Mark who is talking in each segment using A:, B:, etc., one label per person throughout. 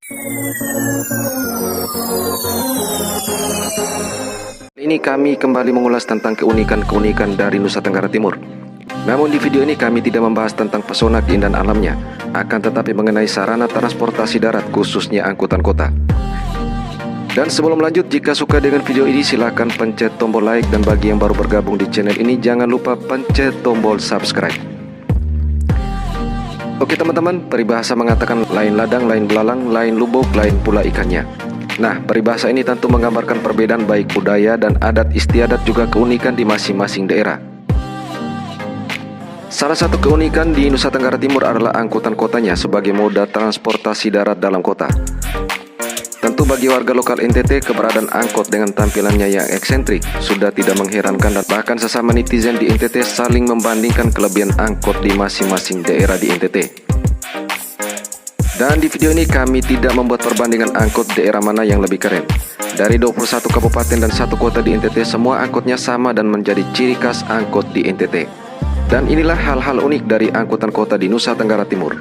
A: Ini kami kembali mengulas tentang keunikan-keunikan dari Nusa Tenggara Timur. Namun di video ini kami tidak membahas tentang pesona keindahan alamnya, akan tetapi mengenai sarana transportasi darat khususnya angkutan kota. Dan sebelum lanjut, jika suka dengan video ini silahkan pencet tombol like, dan bagi yang baru bergabung di channel ini jangan lupa pencet tombol subscribe. Oke teman-teman, peribahasa mengatakan lain ladang, lain belalang, lain lubuk, lain pula ikannya. Nah, peribahasa ini tentu menggambarkan perbedaan baik budaya dan adat istiadat juga keunikan di masing-masing daerah. Salah satu keunikan di Nusa Tenggara Timur adalah angkutan kotanya sebagai moda transportasi darat dalam kota. Tentu bagi warga lokal NTT, keberadaan angkot dengan tampilannya yang eksentrik sudah tidak mengherankan, dan bahkan sesama netizen di NTT saling membandingkan kelebihan angkot di masing-masing daerah di NTT. Dan di video ini kami tidak membuat perbandingan angkot daerah mana yang lebih keren. Dari 21 kabupaten dan 1 kota di NTT, semua angkotnya sama dan menjadi ciri khas angkot di NTT. Dan inilah hal-hal unik dari angkutan kota di Nusa Tenggara Timur.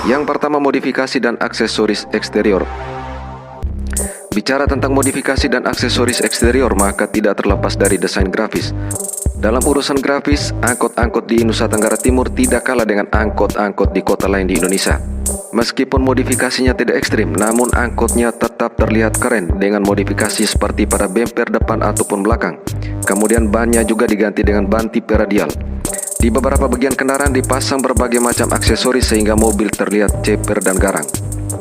A: Yang pertama, modifikasi dan aksesoris eksterior. Bicara tentang modifikasi dan aksesoris eksterior, maka tidak terlepas dari desain grafis. Dalam urusan grafis, angkot-angkot di Nusa Tenggara Timur tidak kalah dengan angkot-angkot di kota lain di Indonesia. Meskipun modifikasinya tidak ekstrim, namun angkotnya tetap terlihat keren dengan modifikasi seperti pada bemper depan ataupun belakang. Kemudian bannya juga diganti dengan ban tipe radial. Di beberapa bagian kendaraan dipasang berbagai macam aksesoris sehingga mobil terlihat ceper dan garang.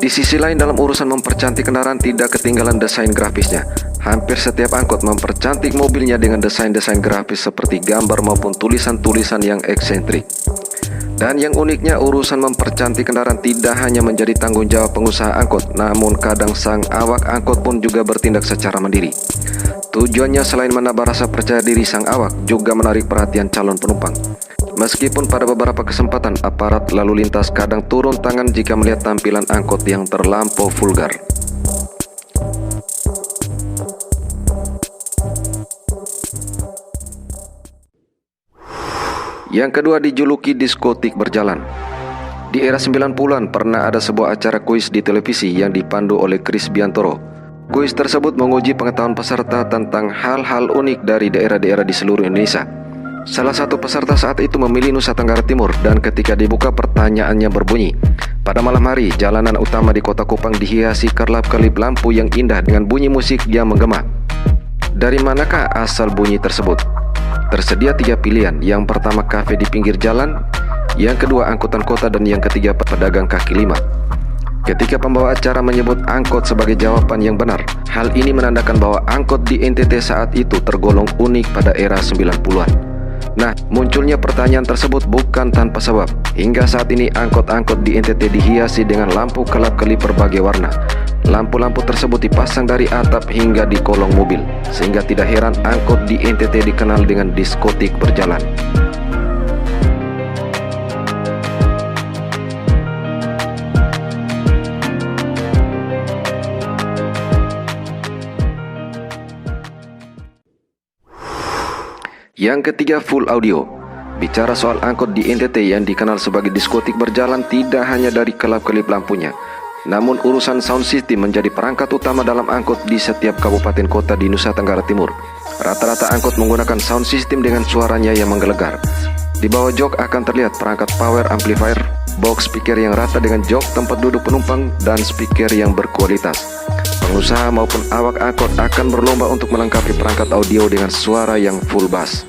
A: Di sisi lain, dalam urusan mempercantik kendaraan tidak ketinggalan desain grafisnya. Hampir setiap angkot mempercantik mobilnya dengan desain-desain grafis seperti gambar maupun tulisan-tulisan yang eksentrik. Dan yang uniknya, urusan mempercantik kendaraan tidak hanya menjadi tanggung jawab pengusaha angkot, namun kadang sang awak angkot pun juga bertindak secara mandiri. Tujuannya selain menambah rasa percaya diri sang awak, juga menarik perhatian calon penumpang. Meskipun pada beberapa kesempatan aparat lalu lintas kadang turun tangan jika melihat tampilan angkot yang terlampau vulgar. Yang kedua, dijuluki diskotik berjalan. Di era 90-an pernah ada sebuah acara kuis di televisi yang dipandu oleh Chris Biantoro. Kuis tersebut menguji pengetahuan peserta tentang hal-hal unik dari daerah-daerah di seluruh Indonesia. Salah satu peserta saat itu memilih Nusa Tenggara Timur, dan ketika dibuka pertanyaannya berbunyi, pada malam hari jalanan utama di kota Kupang dihiasi kerlap-kelip lampu yang indah dengan bunyi musik yang menggema. Dari manakah asal bunyi tersebut? Tersedia 3 pilihan. Yang pertama, kafe di pinggir jalan. Yang kedua, angkutan kota. Dan yang ketiga, pedagang kaki lima. Ketika pembawa acara menyebut angkot sebagai jawaban yang benar, hal ini menandakan bahwa angkot di NTT saat itu tergolong unik pada era 90-an. Nah, munculnya pertanyaan tersebut bukan tanpa sebab. Hingga saat ini angkot-angkot di NTT dihiasi dengan lampu kelap-kelip berbagai warna. Lampu-lampu tersebut dipasang dari atap hingga di kolong mobil, sehingga tidak heran angkot di NTT dikenal dengan diskotik berjalan. Yang ketiga, full audio. Bicara soal angkot di NTT yang dikenal sebagai diskotik berjalan, tidak hanya dari kelap-kelip lampunya, namun urusan sound system menjadi perangkat utama dalam angkot di setiap kabupaten kota di Nusa Tenggara Timur. Rata-rata angkot menggunakan sound system dengan suaranya yang menggelegar. Di bawah jok akan terlihat perangkat power amplifier, box speaker yang rata dengan jok tempat duduk penumpang, dan speaker yang berkualitas. Pengusaha maupun awak angkot akan berlomba untuk melengkapi perangkat audio dengan suara yang full bass.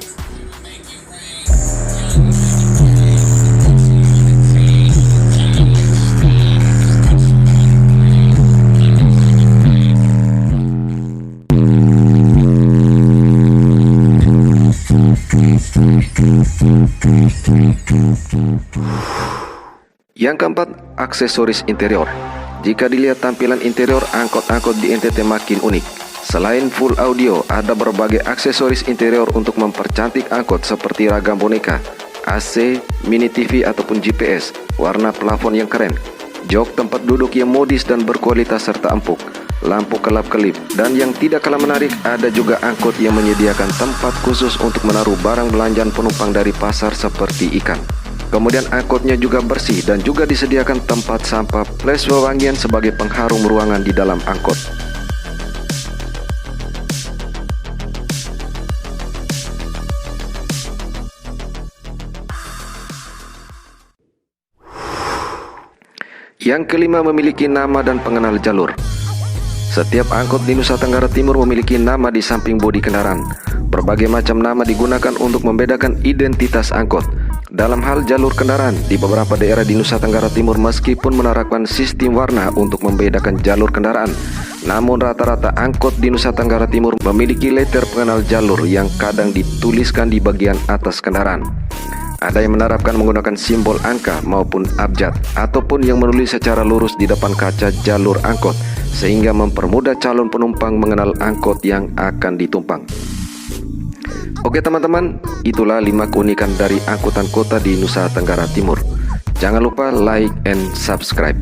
A: Yang keempat, aksesoris interior. Jika dilihat tampilan interior angkot-angkot di NTT makin unik. Selain full audio, ada berbagai aksesoris interior untuk mempercantik angkot seperti ragam boneka, AC, mini TV ataupun GPS, warna plafon yang keren, jok tempat duduk yang modis dan berkualitas serta empuk, lampu kelap-kelip, dan yang tidak kalah menarik, ada juga angkot yang menyediakan tempat khusus untuk menaruh barang belanjaan penumpang dari pasar seperti ikan. Kemudian angkotnya juga bersih dan juga disediakan tempat sampah plus wewangian sebagai pengharum ruangan di dalam angkot. Yang kelima, memiliki nama dan pengenal jalur. Setiap angkot di Nusa Tenggara Timur memiliki nama di samping bodi kendaraan. Berbagai macam nama digunakan untuk membedakan identitas angkot. Dalam hal jalur kendaraan, di beberapa daerah di Nusa Tenggara Timur meskipun menerapkan sistem warna untuk membedakan jalur kendaraan, namun rata-rata angkot di Nusa Tenggara Timur memiliki letter pengenal jalur yang kadang dituliskan di bagian atas kendaraan. Ada yang menerapkan menggunakan simbol angka maupun abjad, ataupun yang menulis secara lurus di depan kaca jalur angkot, sehingga mempermudah calon penumpang mengenal angkot yang akan ditumpang. Oke teman-teman, itulah 5 keunikan dari angkutan kota di Nusa Tenggara Timur. Jangan lupa like and subscribe.